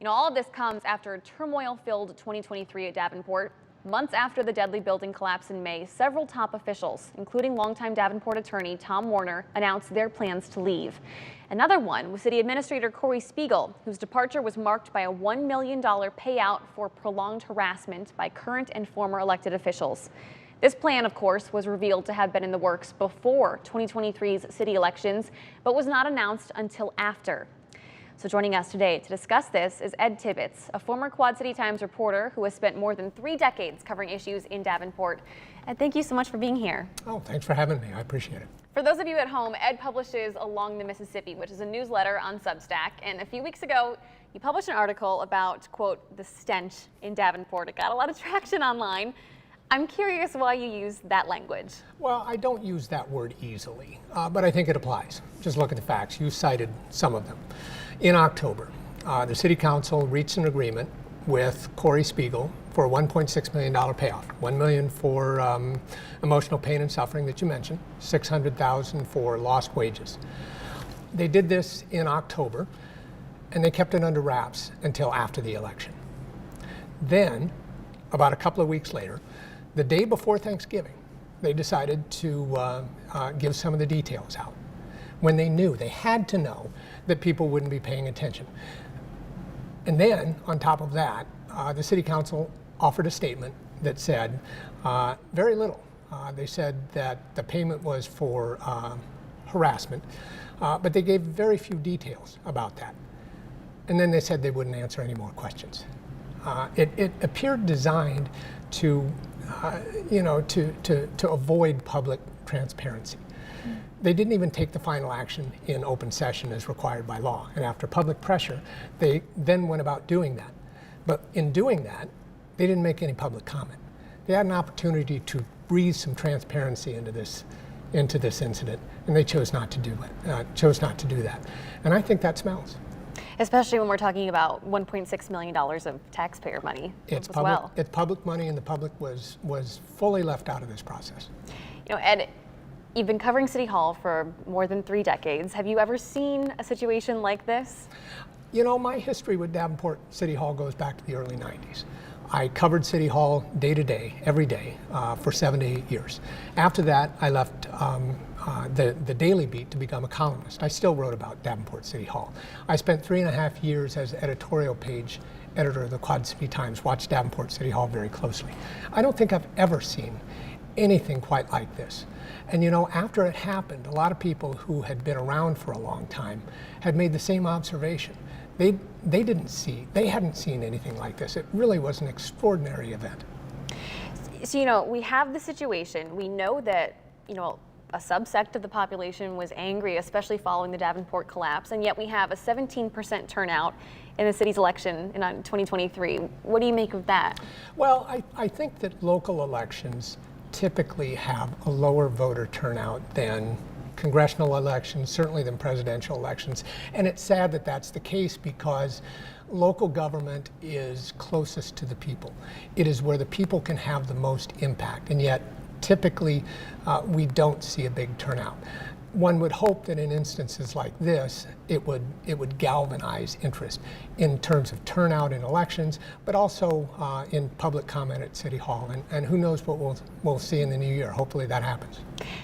All of this comes after a turmoil-filled 2023 at Davenport. Months after the deadly building collapse in May, several top officials, including longtime Davenport attorney Tom Warner, announced their plans to leave. Another one was City Administrator Cori Spiegel, whose departure was marked by a $1 million payout for prolonged harassment by current and former elected officials. This plan, of course, was revealed to have been in the works before 2023's city elections, but was not announced until after. So joining us today to discuss this is Ed Tibbetts, a former Quad City Times reporter who has spent more than 3 decades covering issues in Davenport. Ed, thank you so much for being here. Oh, thanks for having me. I appreciate it. For those of you at home, Ed publishes Along the Mississippi, which is a newsletter on Substack. And a few weeks ago, you published an article about, quote, the stench in Davenport. It got a lot of traction online. I'm curious why you use that language. Well, I don't use that word easily, but I think it applies. Just look at the facts. You cited some of them. In October, the City Council reached an agreement with Cori Spiegel for a $1.6 million payoff. $1 million for emotional pain and suffering that you mentioned, $600,000 for lost wages. They did this in October, and they kept it under wraps until after the election. Then, about a couple of weeks later, the day before Thanksgiving, they decided to give some of the details out. When they knew, they had to know that people wouldn't be paying attention. And then, on top of that, the City Council offered a statement that said very little. They said that the payment was for harassment, but they gave very few details about that. And then they said they wouldn't answer any more questions. It appeared designed to, to avoid public transparency. They didn't even take the final action in open session as required by law. And after public pressure, they then went about doing that. But in doing that, they didn't make any public comment. They had an opportunity to breathe some transparency into this incident, and they chose not to do it. Chose not to do that. And I think that smells. Especially when we're talking about $1.6 million of taxpayer money It's as public, well. It's public money, and the public was fully left out of this process. Ed, you've been covering City Hall for more than 3 decades. Have you ever seen a situation like this? My history with Davenport City Hall goes back to the early 90s. I covered City Hall day to day, every day, for 7 to 8 years. After that, I left the Daily Beat to become a columnist. I still wrote about Davenport City Hall. I spent 3.5 years as editorial page editor of the Quad City Times, watched Davenport City Hall very closely. I don't think I've ever seen anything quite like this. And after it happened, a lot of people who had been around for a long time had made the same observation. They hadn't seen anything like this. It really was an extraordinary event. So, we have the situation. We know that, a subsect of the population was angry, especially following the Davenport collapse, and yet we have a 17% turnout in the city's election in 2023. What do you make of that? Well, I think that local elections typically have a lower voter turnout than congressional elections, certainly than presidential elections. And it's sad that that's the case because local government is closest to the people. It is where the people can have the most impact, and yet typically we don't see a big turnout. One would hope that in instances like this, it would galvanize interest in terms of turnout in elections, but also in public comment at City Hall. And who knows what we'll see in the new year. Hopefully that happens.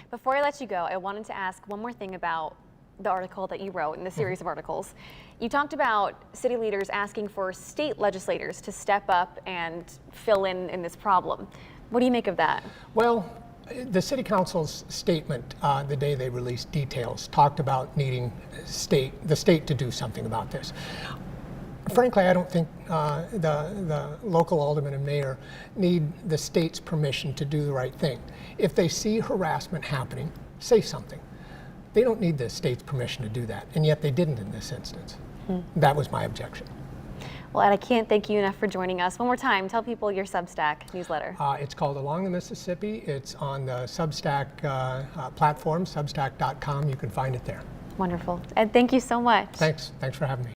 Before I let you go, I wanted to ask one more thing about the article that you wrote in the series of articles. You talked about city leaders asking for state legislators to step up and fill in this problem. What do you make of that? Well, the City Council's statement the day they released details talked about needing the state to do something about this. Frankly, I don't think the local alderman and mayor need the state's permission to do the right thing. If they see harassment happening, say something. They don't need the state's permission to do that, and yet they didn't in this instance. That was my objection. Well, Ed, I can't thank you enough for joining us. One more time, tell people your Substack newsletter. It's called Along the Mississippi. It's on the Substack platform, substack.com. You can find it there. Wonderful. Ed, thank you so much. Thanks for having me.